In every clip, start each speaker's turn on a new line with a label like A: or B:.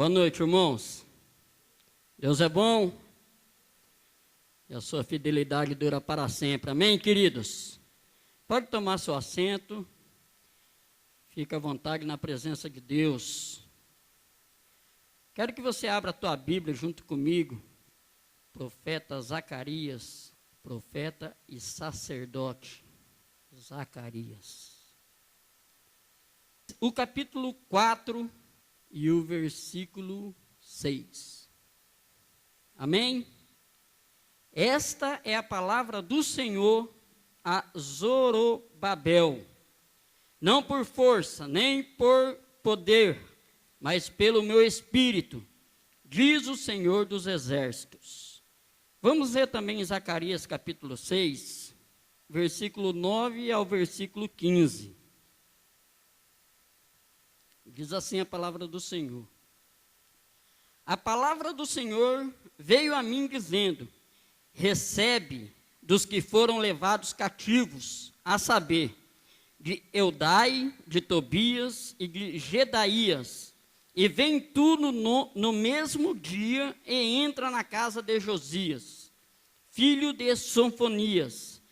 A: Boa noite, irmãos. Deus é bom e a sua fidelidade dura para sempre. Amém, queridos? Pode tomar seu assento. Fica à vontade na presença de Deus. Quero que você abra a tua Bíblia junto comigo. Profeta Zacarias, profeta e sacerdote Zacarias. O capítulo 4 e o versículo 6. Amém? Esta é a palavra do Senhor a Zorobabel. Não por força, nem por poder, mas pelo meu espírito, diz o Senhor dos exércitos. Vamos ler também em Zacarias capítulo 6, versículo 9 ao versículo 15. Diz assim a palavra do Senhor. A palavra do Senhor veio a mim dizendo: recebe dos que foram levados cativos, a saber, de Eudai, de Tobias e de Gedaías, e vem tu no mesmo dia e entra na casa de Josias, filho de Sofonias,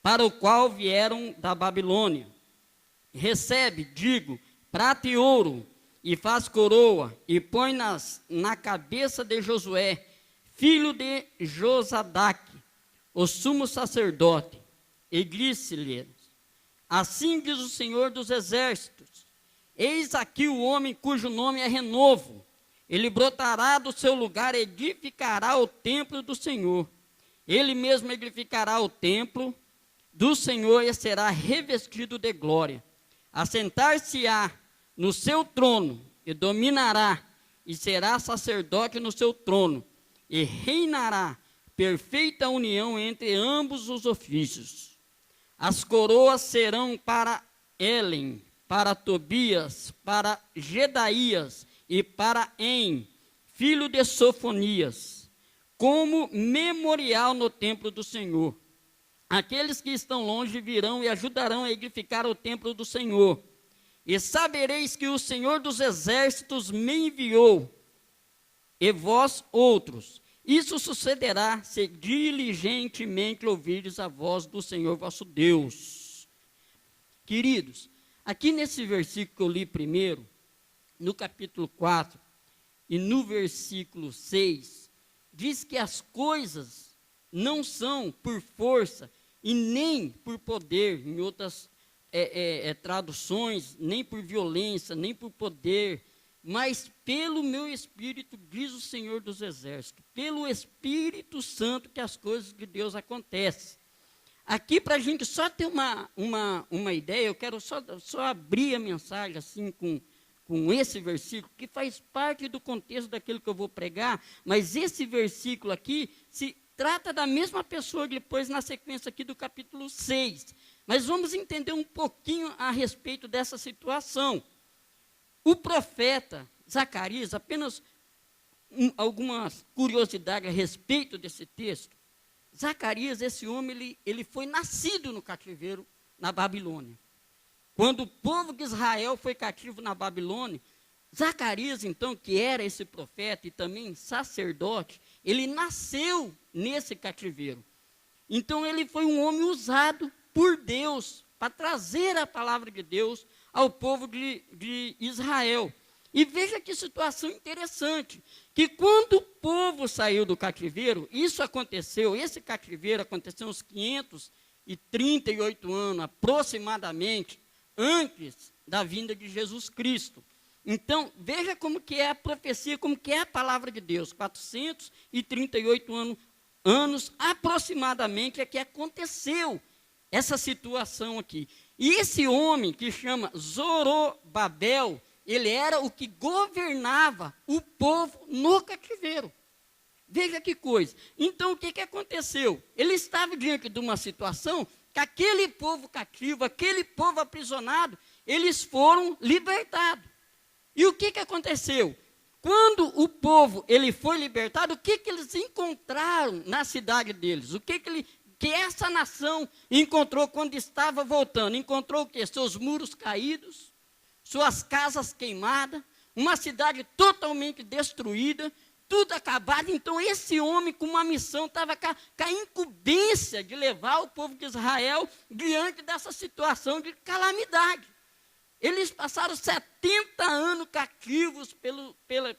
A: para o qual vieram da Babilônia. Recebe, digo, prata e ouro, e faz coroa, e põe na cabeça de Josué, filho de Josadaque, o sumo sacerdote, e disse-lhe: assim diz o Senhor dos exércitos, eis aqui o homem cujo nome é Renovo, ele brotará do seu lugar, edificará o templo do Senhor, ele mesmo edificará o templo do Senhor e será revestido de glória, assentar-se-á no seu trono, e dominará, e será sacerdote no seu trono, e reinará perfeita união entre ambos os ofícios. As coroas serão para Helen, para Tobias, para Gedaías e para En, filho de Sofonias, como memorial no templo do Senhor. Aqueles que estão longe virão e ajudarão a edificar o templo do Senhor. E sabereis que o Senhor dos exércitos me enviou, e vós outros. Isso sucederá se diligentemente ouvirdes a voz do Senhor vosso Deus. Queridos, aqui nesse versículo que eu li primeiro, no capítulo 4 e no versículo 6, diz que as coisas não são por força e nem por poder, em outras traduções, nem por violência, nem por poder, mas pelo meu Espírito, diz o Senhor dos exércitos, pelo Espírito Santo que as coisas de Deus acontecem. Aqui, para a gente só ter uma ideia, eu quero só abrir a mensagem assim com esse versículo, que faz parte do contexto daquilo que eu vou pregar, mas esse versículo aqui se trata da mesma pessoa depois na sequência aqui do capítulo 6. Mas vamos entender um pouquinho a respeito dessa situação. O profeta Zacarias, apenas algumas curiosidades a respeito desse texto. Zacarias, esse homem, ele foi nascido no cativeiro na Babilônia. Quando o povo de Israel foi cativo na Babilônia, Zacarias, então, que era esse profeta e também sacerdote, ele nasceu nesse cativeiro. Então, ele foi um homem usado por Deus para trazer a palavra de Deus ao povo de Israel. E veja que situação interessante, que quando o povo saiu do cativeiro, esse cativeiro aconteceu uns 538 anos, aproximadamente, antes da vinda de Jesus Cristo. Então, veja como que é a profecia, como que é a palavra de Deus, 438 anos aproximadamente é que aconteceu essa situação aqui. E esse homem que chama Zorobabel, ele era o que governava o povo no cativeiro. Veja que coisa. Então, o que aconteceu? Ele estava diante de uma situação que aquele povo cativo, aquele povo aprisionado, eles foram libertados. E o que aconteceu? Quando o povo ele foi libertado, o que eles encontraram na cidade deles? O que essa nação encontrou quando estava voltando? Encontrou o quê? Seus muros caídos, suas casas queimadas, uma cidade totalmente destruída, tudo acabado. Então, esse homem com uma missão estava com a incumbência de levar o povo de Israel diante dessa situação de calamidade. Eles passaram 70 anos cativos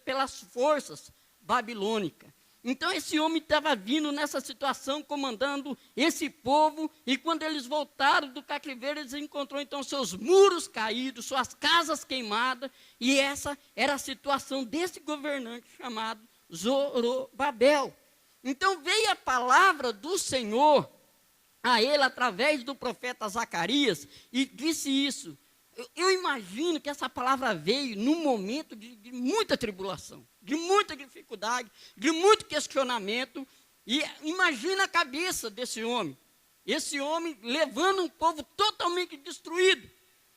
A: pelas forças babilônicas. Então, esse homem estava vindo nessa situação, comandando esse povo, e quando eles voltaram do cativeiro, eles encontrou, então, seus muros caídos, suas casas queimadas, e essa era a situação desse governante chamado Zorobabel. Então, veio a palavra do Senhor a ele, através do profeta Zacarias, e disse isso. Eu imagino que essa palavra veio num momento de muita tribulação, de muita dificuldade, de muito questionamento. E imagina a cabeça desse homem. Esse homem levando um povo totalmente destruído.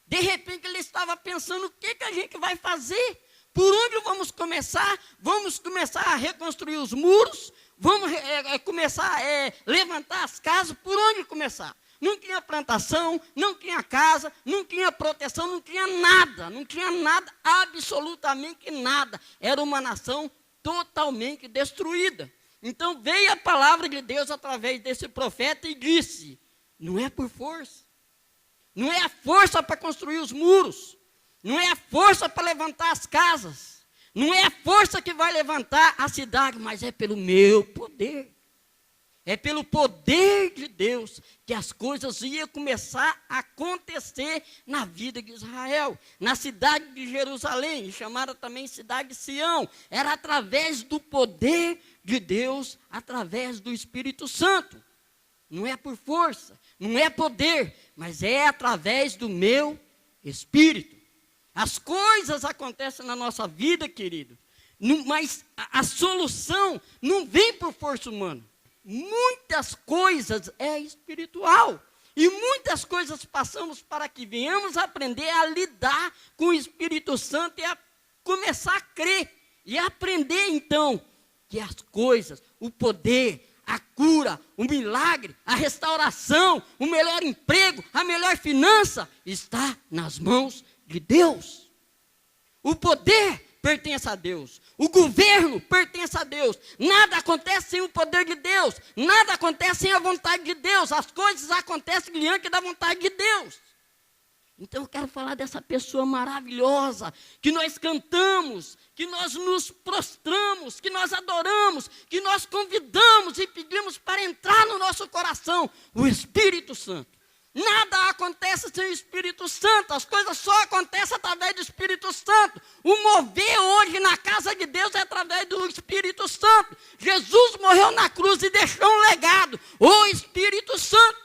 A: De repente ele estava pensando, o que a gente vai fazer? Por onde vamos começar? Vamos começar a reconstruir os muros? Vamos começar a levantar as casas? Por onde começar? Não tinha plantação, não tinha casa, não tinha proteção, não tinha nada, absolutamente nada. Era uma nação totalmente destruída. Então veio a palavra de Deus através desse profeta e disse, não é por força, não é a força para construir os muros, não é a força para levantar as casas, não é a força que vai levantar a cidade, mas é pelo meu poder. É pelo poder de Deus que as coisas iam começar a acontecer na vida de Israel. Na cidade de Jerusalém, chamada também cidade de Sião. Era através do poder de Deus, através do Espírito Santo. Não é por força, não é poder, mas é através do meu Espírito. As coisas acontecem na nossa vida, querido, mas a solução não vem por força humana. Muitas coisas é espiritual. E muitas coisas passamos para que venhamos aprender a lidar com o Espírito Santo e a começar a crer. E aprender então que as coisas, o poder, a cura, o milagre, a restauração, o melhor emprego, a melhor finança está nas mãos de Deus. O poder pertence a Deus. O governo pertence a Deus. Nada acontece sem o poder de Deus. Nada acontece sem a vontade de Deus. As coisas acontecem diante da vontade de Deus. Então eu quero falar dessa pessoa maravilhosa, que nós cantamos, que nós nos prostramos, que nós adoramos, que nós convidamos e pedimos para entrar no nosso coração, o Espírito Santo. Nada acontece sem o Espírito Santo, as coisas só acontecem através do Espírito Santo. O mover hoje na casa de Deus é através do Espírito Santo. Jesus morreu na cruz e deixou um legado, o Espírito Santo.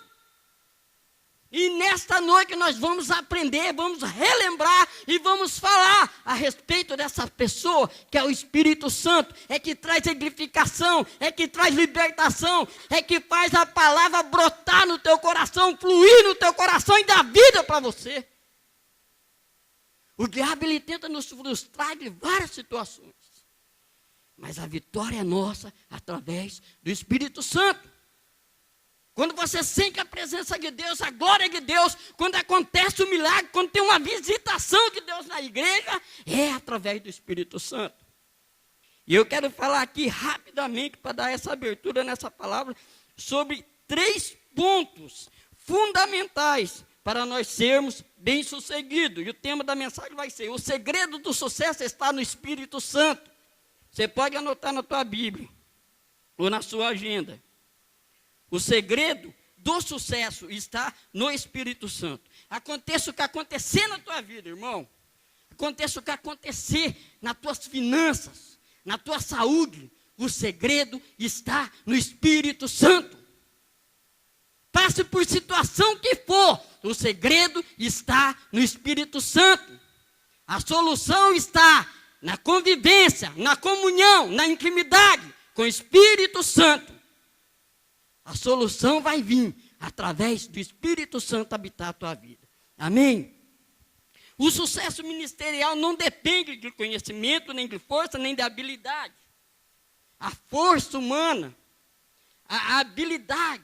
A: E nesta noite nós vamos aprender, vamos relembrar e vamos falar a respeito dessa pessoa que é o Espírito Santo. É que traz edificação, é que traz libertação, é que faz a palavra brotar no teu coração, fluir no teu coração e dar vida para você. O diabo ele tenta nos frustrar de várias situações. Mas a vitória é nossa através do Espírito Santo. Quando você sente a presença de Deus, a glória de Deus, quando acontece o milagre, quando tem uma visitação de Deus na igreja, é através do Espírito Santo. E eu quero falar aqui rapidamente, para dar essa abertura nessa palavra, sobre 3 pontos fundamentais para nós sermos bem-sucedidos. E o tema da mensagem vai ser: o segredo do sucesso está no Espírito Santo. Você pode anotar na tua Bíblia ou na sua agenda. O segredo do sucesso está no Espírito Santo. Aconteça o que acontecer na tua vida, irmão. Aconteça o que acontecer nas tuas finanças, na tua saúde. O segredo está no Espírito Santo. Passe por situação que for, o segredo está no Espírito Santo. A solução está na convivência, na comunhão, na intimidade com o Espírito Santo. A solução vai vir através do Espírito Santo habitar a tua vida. Amém? O sucesso ministerial não depende de conhecimento, nem de força, nem de habilidade. A força humana, a habilidade,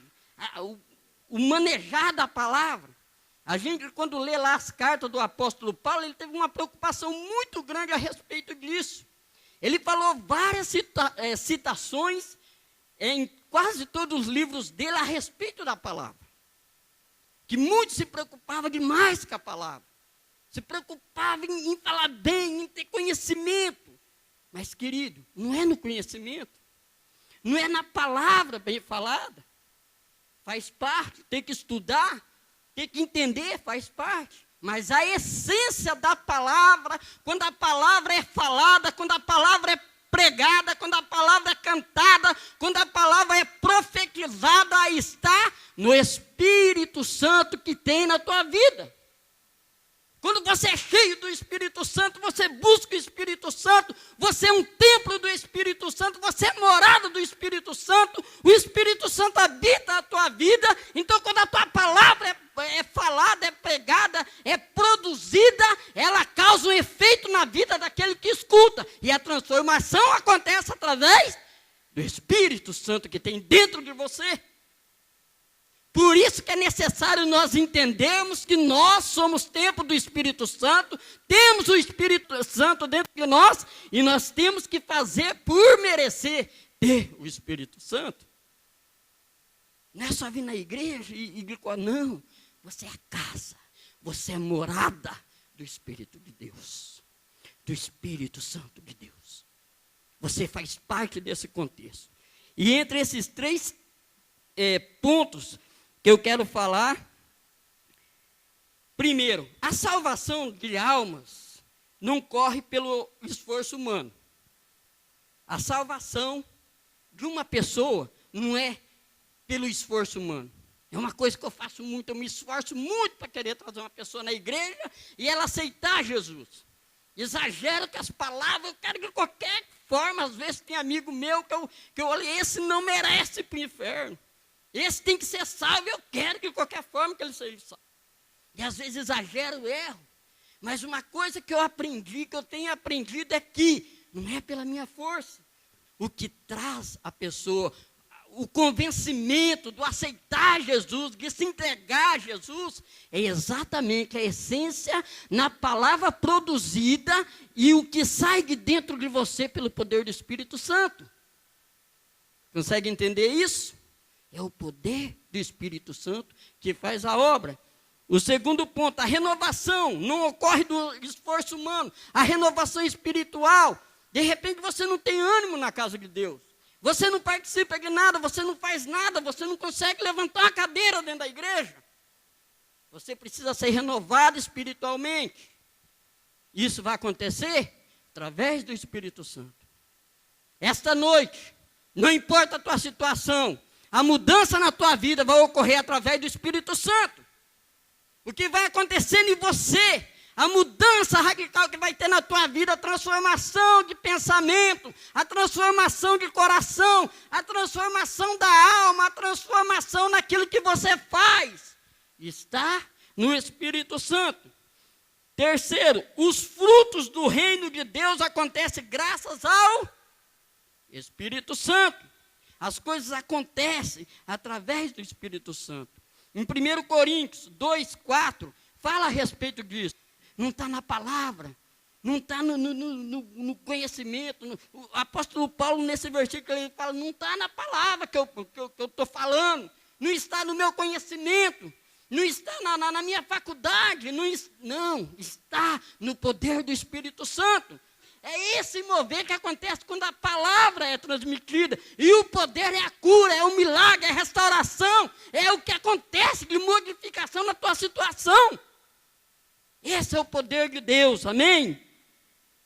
A: o manejar da palavra, A gente, quando lê lá as cartas do apóstolo Paulo, ele teve uma preocupação muito grande a respeito disso. Ele falou várias citações em quase todos os livros dele a respeito da palavra. Que muitos se preocupavam demais com a palavra. Se preocupavam em falar bem, em ter conhecimento. Mas, querido, não é no conhecimento. Não é na palavra bem falada. Faz parte, tem que estudar, tem que entender, faz parte. Mas a essência da palavra, quando a palavra é falada, quando a palavra é pregada, quando a palavra é cantada, quando a palavra é profetizada, está no Espírito Santo que tem na tua vida. Quando você é cheio do Espírito Santo, você busca o Espírito Santo, você é um templo do Espírito Santo, você é morada do Espírito Santo, o Espírito Santo habita a tua vida. Então, quando a tua palavra é falada, é pregada, é produzida, ela causa um efeito na vida daquele que escuta. E a transformação acontece através do Espírito Santo que tem dentro de você. Por isso que é necessário nós entendermos que nós somos templo do Espírito Santo, temos o Espírito Santo dentro de nós, e nós temos que fazer por merecer ter o Espírito Santo. Não é só vir na igreja e gritar, não. Você é casa, você é morada do Espírito de Deus, do Espírito Santo de Deus. Você faz parte desse contexto. E entre esses três pontos que eu quero falar, primeiro, a salvação de almas não corre pelo esforço humano. A salvação de uma pessoa não é pelo esforço humano. É uma coisa que eu faço muito, eu me esforço muito para querer trazer uma pessoa na igreja e ela aceitar Jesus. Exagero com as palavras, eu quero que de qualquer forma, às vezes tem amigo meu que eu olho, esse não merece ir para o inferno. Esse tem que ser salvo, eu quero que de qualquer forma que ele seja salvo. E às vezes exagero, erro. Mas uma coisa que eu aprendi, que eu tenho aprendido é que não é pela minha força. O que traz a pessoa, o convencimento do aceitar Jesus, de se entregar a Jesus, é exatamente a essência na palavra produzida e o que sai de dentro de você pelo poder do Espírito Santo. Consegue entender isso? É o poder do Espírito Santo que faz a obra. O segundo ponto, a renovação não ocorre do esforço humano. A renovação espiritual, de repente você não tem ânimo na casa de Deus. Você não participa de nada, você não faz nada, você não consegue levantar uma cadeira dentro da igreja. Você precisa ser renovado espiritualmente. Isso vai acontecer através do Espírito Santo. Esta noite, não importa a tua situação, a mudança na tua vida vai ocorrer através do Espírito Santo. O que vai acontecendo em você, a mudança radical que vai ter na tua vida, a transformação de pensamento, a transformação de coração, a transformação da alma, a transformação naquilo que você faz, está no Espírito Santo. Terceiro, os frutos do reino de Deus acontecem graças ao Espírito Santo. As coisas acontecem através do Espírito Santo. Em 1 Coríntios 2:4, fala a respeito disso. Não está na palavra, não está no conhecimento. O apóstolo Paulo, nesse versículo, ele fala, não está na palavra que eu estou falando, não está no meu conhecimento, não está na minha faculdade, não, está no poder do Espírito Santo. É esse mover que acontece quando a palavra é transmitida. E o poder é a cura, é o milagre, é a restauração. É o que acontece de modificação na tua situação. Esse é o poder de Deus, amém?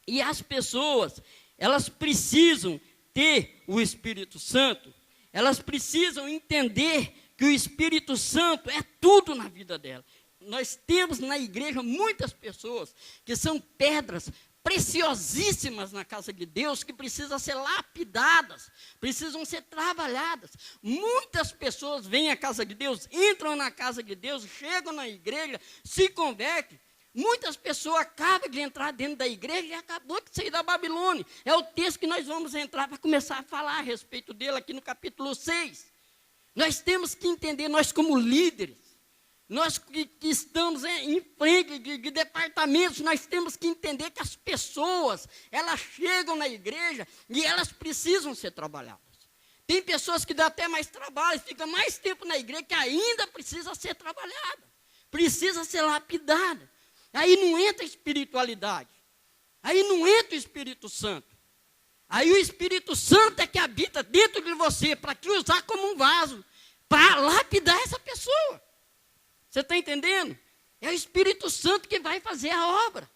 A: E as pessoas, elas precisam ter o Espírito Santo. Elas precisam entender que o Espírito Santo é tudo na vida dela. Nós temos na igreja muitas pessoas que são pedras preciosíssimas na casa de Deus, que precisam ser lapidadas, precisam ser trabalhadas. Muitas pessoas vêm à casa de Deus, entram na casa de Deus, chegam na igreja, se convertem. Muitas pessoas acabam de entrar dentro da igreja e acabou de sair da Babilônia. É o texto que nós vamos entrar para começar a falar a respeito dele aqui no capítulo 6. Nós temos que entender, nós como líderes, Nós que estamos em frente de departamentos, nós temos que entender que as pessoas, elas chegam na igreja e elas precisam ser trabalhadas. Tem pessoas que dão até mais trabalho, fica mais tempo na igreja, que ainda precisa ser trabalhada, precisa ser lapidada. Aí não entra a espiritualidade, aí não entra o Espírito Santo. Aí o Espírito Santo é que habita dentro de você, para te usar como um vaso, para lapidar essa pessoa. Você está entendendo? É o Espírito Santo que vai fazer a obra.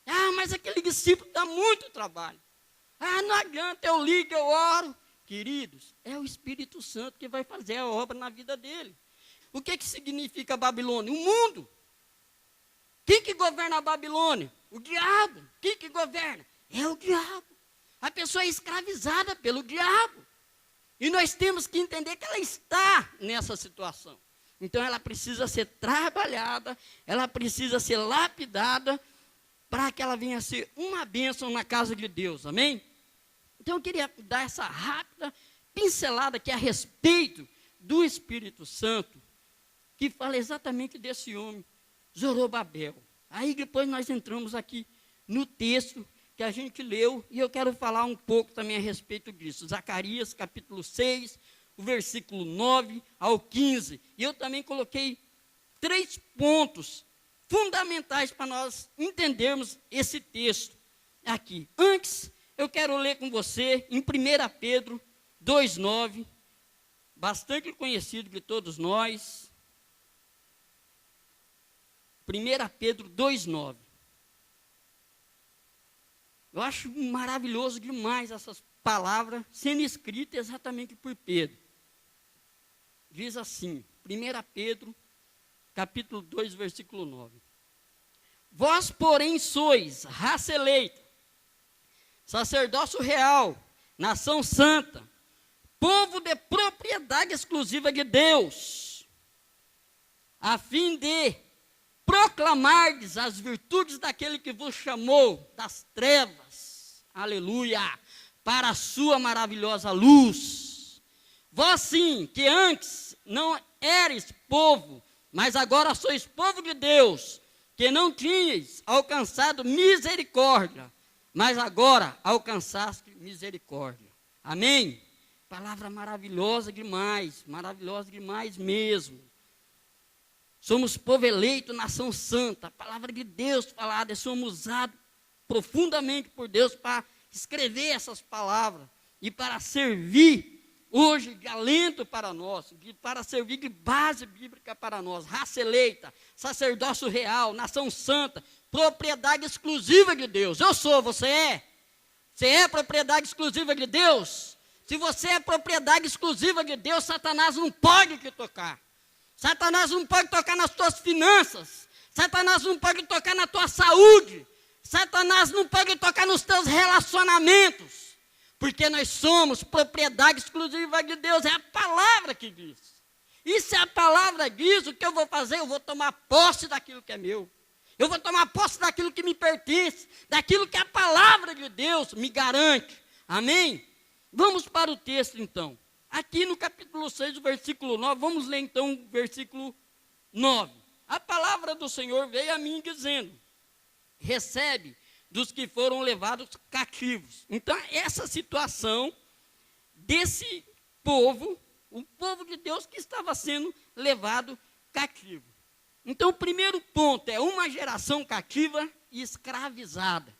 A: Ah, mas aquele discípulo dá muito trabalho. Ah, não adianta, eu ligo, eu oro. Queridos, é o Espírito Santo que vai fazer a obra na vida dele. O que significa Babilônia? O mundo. Quem que governa a Babilônia? O diabo. Quem que governa? É o diabo. A pessoa é escravizada pelo diabo. E nós temos que entender que ela está nessa situação. Então ela precisa ser trabalhada, ela precisa ser lapidada, para que ela venha a ser uma bênção na casa de Deus, amém? Então eu queria dar essa rápida pincelada aqui a respeito do Espírito Santo, que fala exatamente desse homem, Zorobabel. Aí depois nós entramos aqui no texto que a gente leu, e eu quero falar um pouco também a respeito disso. Zacarias capítulo 6, o versículo 9 ao 15. E eu também coloquei 3 pontos fundamentais para nós entendermos esse texto aqui. Antes, eu quero ler com você em 1 Pedro 2,9, bastante conhecido de todos nós. 1 Pedro 2,9. Eu acho maravilhoso demais essas palavras sendo escritas exatamente por Pedro. Diz assim, 1 Pedro, capítulo 2, versículo 9. Vós, porém, sois raça eleita, sacerdócio real, nação santa, povo de propriedade exclusiva de Deus, a fim de proclamardes as virtudes daquele que vos chamou das trevas, aleluia, para a sua maravilhosa luz. Vós sim, que antes não eres povo, mas agora sois povo de Deus, que não tinhais alcançado misericórdia, mas agora alcançaste misericórdia. Amém? Palavra maravilhosa demais mesmo. Somos povo eleito, nação santa, a palavra de Deus falada, somos usados profundamente por Deus para escrever essas palavras e para servir hoje de alento para nós, para servir de base bíblica para nós. Raça eleita, sacerdócio real, nação santa, propriedade exclusiva de Deus. Eu sou, você é? Você é propriedade exclusiva de Deus? Se você é propriedade exclusiva de Deus, Satanás não pode te tocar. Satanás não pode tocar nas tuas finanças. Satanás não pode tocar na tua saúde. Satanás não pode tocar nos teus relacionamentos. Porque nós somos propriedade exclusiva de Deus. É a palavra que diz. E se a palavra diz, o que eu vou fazer? Eu vou tomar posse daquilo que é meu. Eu vou tomar posse daquilo que me pertence. Daquilo que a palavra de Deus me garante. Amém? Vamos para o texto então. Aqui no capítulo 6, o versículo 9. Vamos ler então o versículo 9. A palavra do Senhor veio a mim dizendo: recebe dos que foram levados cativos. Então, essa situação desse povo, o povo de Deus que estava sendo levado cativo. Então, o primeiro ponto é uma geração cativa e escravizada.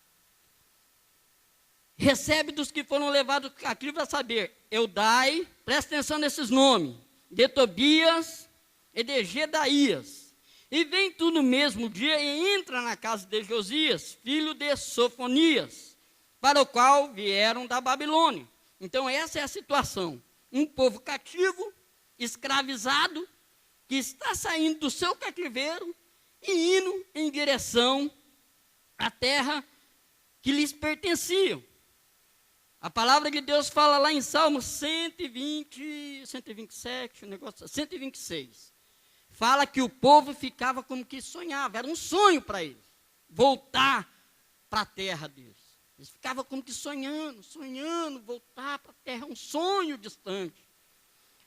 A: Recebe dos que foram levados cativos, a saber, Eudai, presta atenção nesses nomes, de Tobias e de Gedaías. E vem tu no mesmo dia e entra na casa de Josias, filho de Sofonias, para o qual vieram da Babilônia. Então essa é a situação. Um povo cativo, escravizado, que está saindo do seu cativeiro e indo em direção à terra que lhes pertenciam. A palavra de Deus fala lá em Salmo 127, 126. Fala que o povo ficava como que sonhava, era um sonho para eles, voltar para a terra deles. Eles ficavam como que sonhando, voltar para a terra, um sonho distante.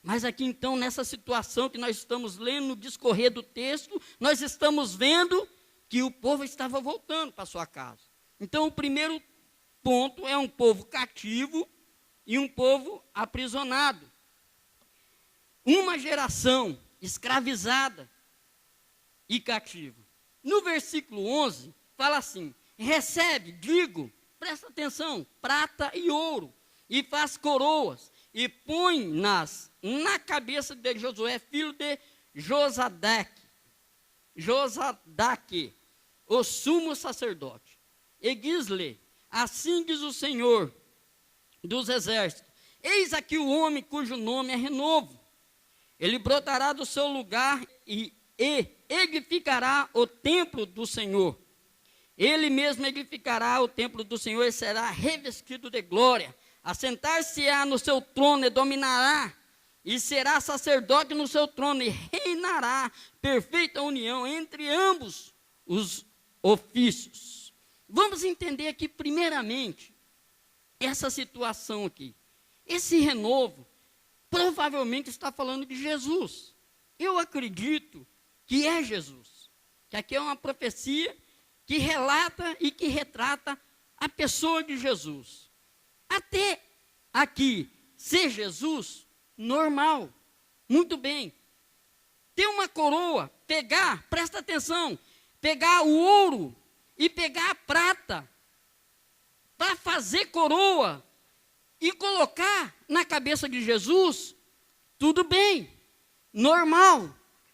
A: Mas aqui então, nessa situação que nós estamos lendo no discorrer do texto, nós estamos vendo que o povo estava voltando para sua casa. Então, o primeiro ponto é um povo cativo e um povo aprisionado. Uma geração escravizada e cativa. No versículo 11, fala assim: recebe, digo, presta atenção, prata e ouro, e faz coroas, e põe-nas na cabeça de Josué, filho de Josadaque, o sumo sacerdote. E diz-lhe: assim diz o Senhor dos exércitos, eis aqui o homem cujo nome é Renovo. Ele brotará do seu lugar e edificará o templo do Senhor. Ele mesmo edificará o templo do Senhor e será revestido de glória. Assentar-se-á no seu trono e dominará, e será sacerdote no seu trono e reinará perfeita união entre ambos os ofícios. Vamos entender aqui primeiramente essa situação aqui. Esse renovo provavelmente está falando de Jesus. Eu acredito que é Jesus. Que aqui é uma profecia que relata e que retrata a pessoa de Jesus. Até aqui, ser Jesus, normal, muito bem. Ter uma coroa, pegar, presta atenção, pegar o ouro e pegar a prata para fazer coroa e colocar na cabeça de Jesus, tudo bem, normal.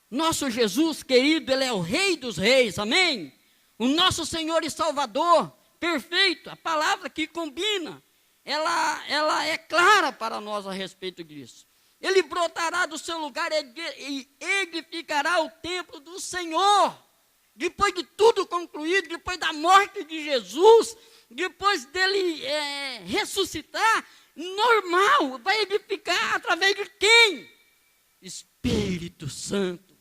A: Nosso Jesus querido, Ele é o Rei dos Reis, amém? O nosso Senhor e Salvador, perfeito, a palavra que combina, ela é clara para nós a respeito disso. Ele brotará do seu lugar e edificará o templo do Senhor. Depois de tudo concluído, depois da morte de Jesus, depois dele ressuscitar, normal, vai edificar através de quem? Espírito Santo.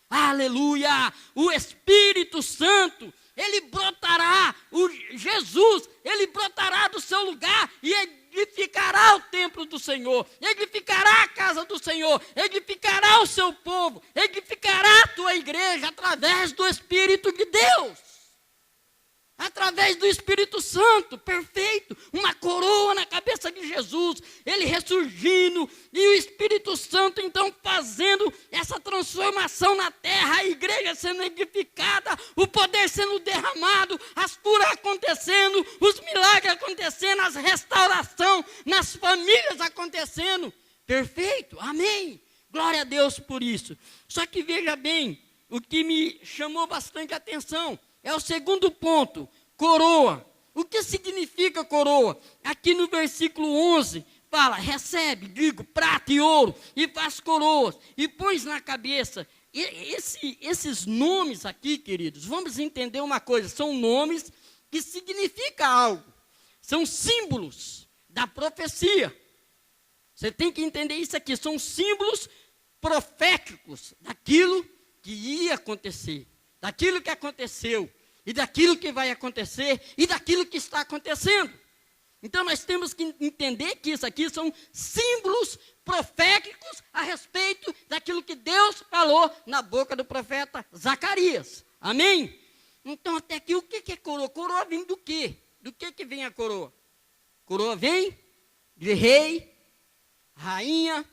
A: Aleluia! O Espírito Santo, ele brotará, Jesus, ele brotará do seu lugar e edificará o templo do Senhor, edificará a casa do Senhor, edificará o seu povo, edificará a tua igreja através do Espírito de Deus. Através do Espírito Santo, perfeito, uma coroa na cabeça de Jesus, ele ressurgindo, e o Espírito Santo então fazendo essa transformação na terra, a igreja sendo edificada, o poder sendo derramado, as curas acontecendo, os milagres acontecendo, as restaurações nas famílias acontecendo, perfeito, amém, glória a Deus por isso. Só que veja bem, o que me chamou bastante atenção, é o segundo ponto, coroa. O que significa coroa? Aqui no versículo 11, fala, recebe, digo, prata e ouro, e faz coroas, e pões na cabeça. Esses nomes aqui, queridos, vamos entender uma coisa, são nomes que significam algo. São símbolos da profecia. Você tem que entender isso aqui, são símbolos proféticos daquilo que ia acontecer. Daquilo que aconteceu, e daquilo que vai acontecer, e daquilo que está acontecendo. Então, nós temos que entender que isso aqui são símbolos proféticos a respeito daquilo que Deus falou na boca do profeta Zacarias. Amém? Então, até aqui, o que é coroa? Coroa vem do quê? Do que vem a coroa? Coroa vem de rei, rainha,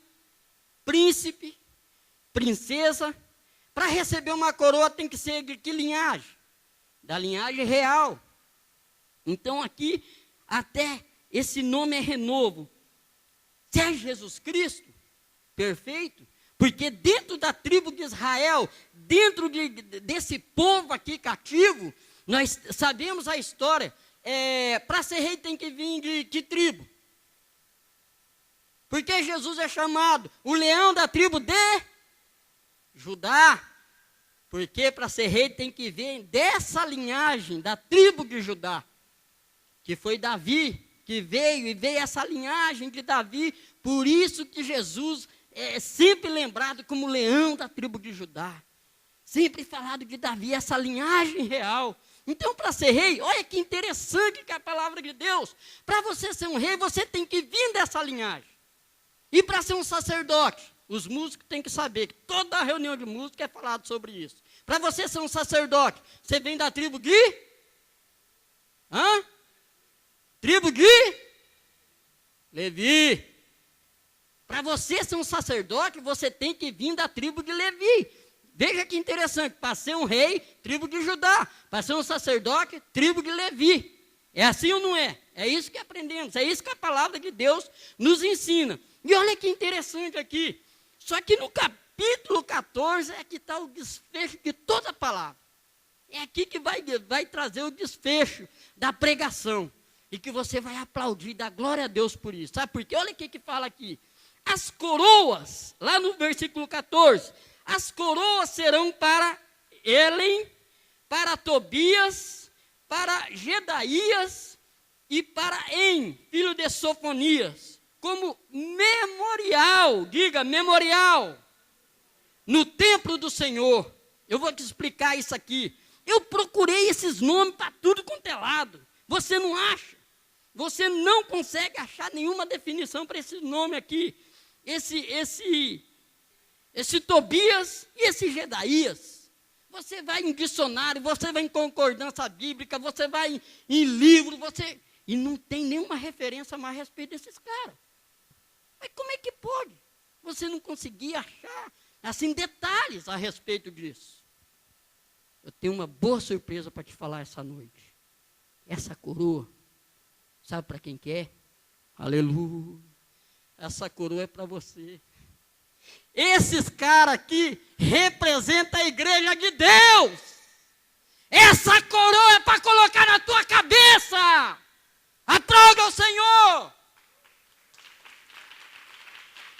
A: príncipe, princesa. Para receber uma coroa tem que ser de que linhagem? Da linhagem real. Então aqui, até esse nome é renovo. Se é Jesus Cristo, perfeito, porque dentro da tribo de Israel, dentro desse povo aqui cativo, nós sabemos a história, para ser rei tem que vir de que tribo? Porque Jesus é chamado o leão da tribo de Judá, porque para ser rei tem que vir dessa linhagem, da tribo de Judá, que foi Davi, que veio essa linhagem de Davi, por isso que Jesus é sempre lembrado como leão da tribo de Judá, sempre falado de Davi, essa linhagem real. Então, para ser rei, olha que interessante que é a palavra de Deus, para você ser um rei, você tem que vir dessa linhagem, e para ser um sacerdote, Os músicos têm que saber que toda reunião de música é falado sobre isso. Para você ser um sacerdote, você vem da tribo de? Tribo de? Levi. Para você ser um sacerdote, você tem que vir da tribo de Levi. Veja que interessante, para ser um rei, tribo de Judá. Para ser um sacerdote, tribo de Levi. É assim ou não é? É isso que aprendemos, é isso que a palavra de Deus nos ensina. E olha que interessante aqui. Só que no capítulo 14 é que está o desfecho de toda a palavra. É aqui que vai trazer o desfecho da pregação. E que você vai aplaudir, dar glória a Deus por isso. Sabe por quê? Olha o que fala aqui. As coroas, lá no versículo 14, as coroas serão para Helen, para Tobias, para Gedaías e para En, filho de Sofonias, como memorial, diga memorial, no templo do Senhor. Eu vou te explicar isso aqui. Eu procurei esses nomes para tudo quanto é lado. Você não acha? Você não consegue achar nenhuma definição para esse nome aqui. Esse Tobias e esse Gedaías. Você vai em dicionário, você vai em concordância bíblica, você vai em livro, e não tem nenhuma referência mais a respeito desses caras. Mas como é que pode? Você não conseguir achar, assim, detalhes a respeito disso. Eu tenho uma boa surpresa para te falar essa noite. Essa coroa, sabe para quem que é? Aleluia. Essa coroa é para você. Esses caras aqui representam a igreja de Deus. Essa coroa é para colocar na tua cabeça. Aplauda o Senhor.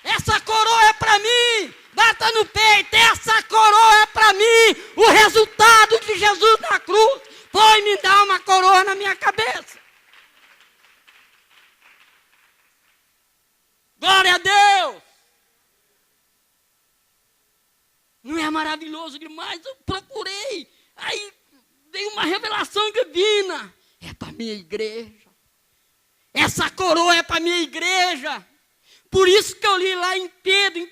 A: Essa coroa é para mim. Bata no peito. Essa coroa é para mim. O resultado de Jesus na cruz foi me dar uma coroa na minha cabeça. Glória a Deus. Não é maravilhoso demais? Eu procurei. Aí veio uma revelação divina. É para a minha igreja. Essa coroa é para a minha igreja. Por isso que eu li lá em Pedro, em 1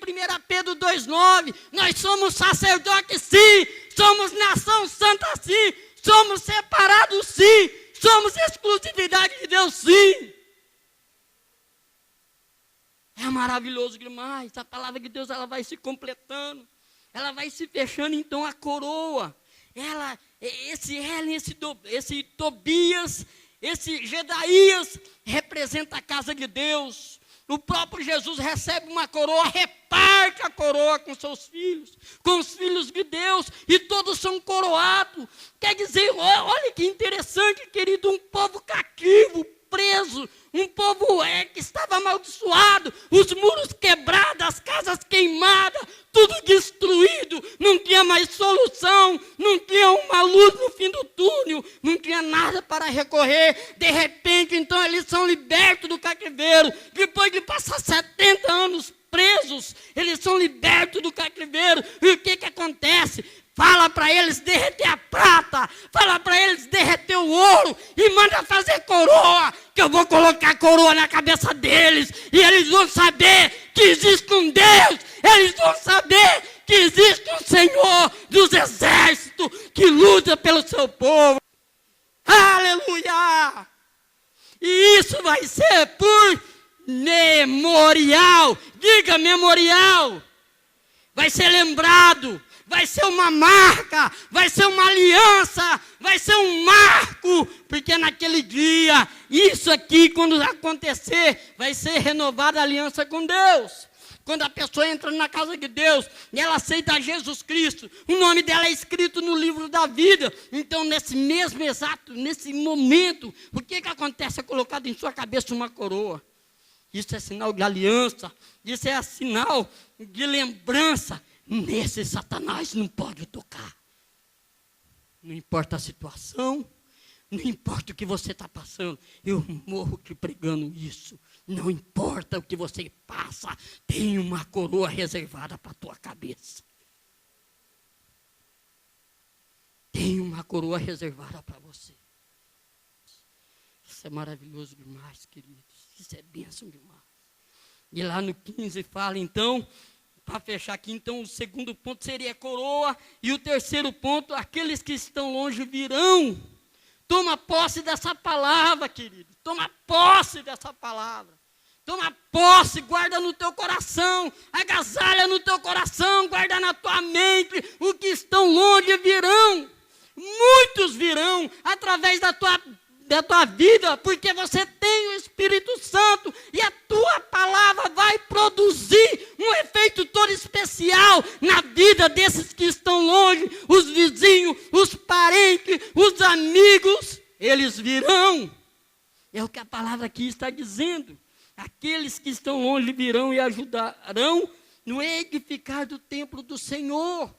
A: Pedro 2,9. Nós somos sacerdotes sim. Somos nação santa sim. Somos separados sim. Somos exclusividade de Deus sim. É maravilhoso demais. A palavra de Deus ela vai se completando. Ela vai se fechando, então, a coroa. Esse Helen, esse Tobias, esse Gedaías, representa a casa de Deus. O próprio Jesus recebe uma coroa, reparte a coroa com seus filhos, com os filhos de Deus, e todos são coroados. Quer dizer, olha que interessante, querido, um povo cativo, preso, um povo que estava amaldiçoado, os muros quebrados, as casas queimadas, tudo destruído, não tinha mais solução, não tinha uma luz no fim do túnel, não tinha nada para recorrer. De repente, então, eles são libertos do cativeiro. Depois de passar 70 anos presos, eles são libertos do cativeiro. E o que acontece? Fala para eles derreter a prata, fala para eles derreter o ouro e manda fazer coroa, que eu vou colocar coroa na cabeça deles e eles vão saber que existe um Deus, eles vão saber que existe um Senhor dos exércitos que luta pelo seu povo. Aleluia! E isso vai ser por memorial, diga memorial, vai ser lembrado. Vai ser uma marca, vai ser uma aliança, vai ser um marco, porque naquele dia, isso aqui, quando acontecer, vai ser renovada a aliança com Deus. Quando a pessoa entra na casa de Deus e ela aceita Jesus Cristo, o nome dela é escrito no livro da vida. Então, nesse mesmo exato, nesse momento, o que acontece? É colocado em sua cabeça uma coroa. Isso é sinal de aliança, isso é sinal de lembrança. Nesse Satanás não pode tocar. Não importa a situação, não importa o que você está passando, eu morro te pregando isso. Não importa o que você passa, tem uma coroa reservada para a tua cabeça. Tem uma coroa reservada para você. Isso é maravilhoso demais, queridos. Isso é bênção demais. E lá no 15 fala, então, Para fechar aqui, então, o segundo ponto seria a coroa. E o terceiro ponto, aqueles que estão longe virão. Toma posse dessa palavra, querido. Toma posse dessa palavra. Toma posse, guarda no teu coração. Agasalha no teu coração, guarda na tua mente. Os que estão longe virão. Muitos virão através da tua vida, porque você tem o Espírito Santo e a tua palavra vai produzir um efeito todo especial na vida desses que estão longe, os vizinhos, os parentes, os amigos, eles virão. É o que a palavra aqui está dizendo. Aqueles que estão longe virão e ajudarão no edificar do templo do Senhor.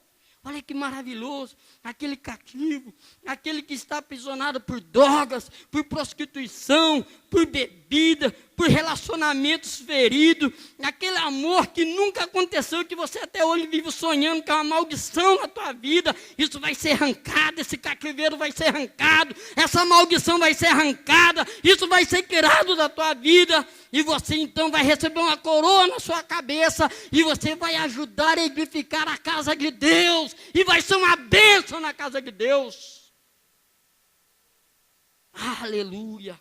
A: Olha que maravilhoso, aquele cativo, aquele que está aprisionado por drogas, por prostituição, por bebida, por relacionamentos feridos, aquele amor que nunca aconteceu, que você até hoje vive sonhando que é uma maldição na tua vida, isso vai ser arrancado, esse cativeiro vai ser arrancado, essa maldição vai ser arrancada, isso vai ser tirado da tua vida, e você então vai receber uma coroa na sua cabeça, e você vai ajudar a edificar a casa de Deus, e vai ser uma bênção na casa de Deus. Aleluia.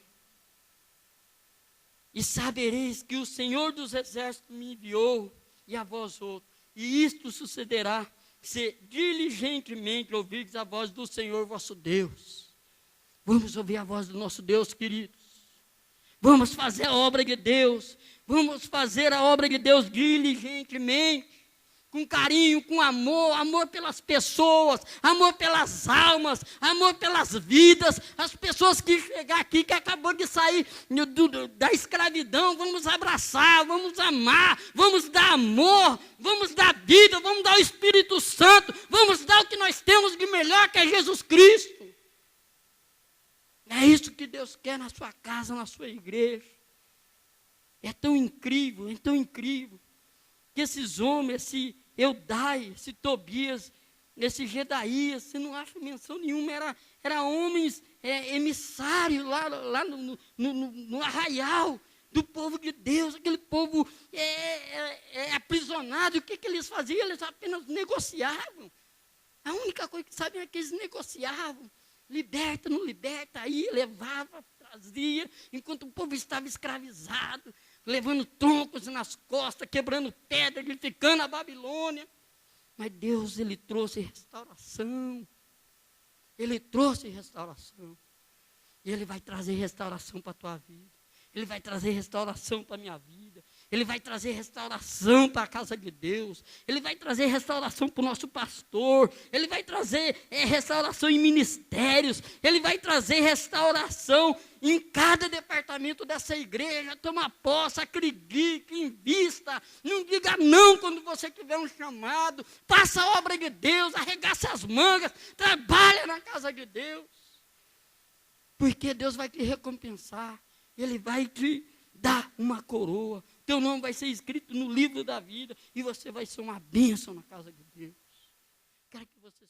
A: E sabereis que o Senhor dos Exércitos me enviou, e a vós outros. E isto sucederá, se diligentemente ouvirdes a voz do Senhor vosso Deus. Vamos ouvir a voz do nosso Deus, queridos. Vamos fazer a obra de Deus. Vamos fazer a obra de Deus diligentemente. Com carinho, com amor, amor pelas pessoas, amor pelas almas, amor pelas vidas, as pessoas que chegar aqui, que acabou de sair da escravidão, vamos abraçar, vamos amar, vamos dar amor, vamos dar vida, vamos dar o Espírito Santo, vamos dar o que nós temos de melhor, que é Jesus Cristo. É isso que Deus quer na sua casa, na sua igreja. É tão incrível, que esses homens, esse Eudai, esse Tobias, esse Gedaías, você não acha menção nenhuma, era homens emissários lá no arraial do povo de Deus, aquele povo aprisionado. O que eles faziam? Eles apenas negociavam. A única coisa que sabiam é que eles negociavam. Liberta, não liberta, aí levava, trazia, enquanto o povo estava escravizado, levando troncos nas costas, quebrando pedra, edificando a Babilônia. Mas Deus, Ele trouxe restauração. Ele trouxe restauração. E Ele vai trazer restauração para a tua vida. Ele vai trazer restauração para a minha vida. Ele vai trazer restauração para a casa de Deus. Ele vai trazer restauração para o nosso pastor. Ele vai trazer restauração em ministérios. Ele vai trazer restauração em cada departamento dessa igreja. Toma posse, acredite, invista. Não diga não quando você tiver um chamado. Faça a obra de Deus, arregace as mangas. Trabalhe na casa de Deus. Porque Deus vai te recompensar. Ele vai te dar uma coroa. Teu nome vai ser escrito no livro da vida. E você vai ser uma bênção na casa de Deus. Quero que você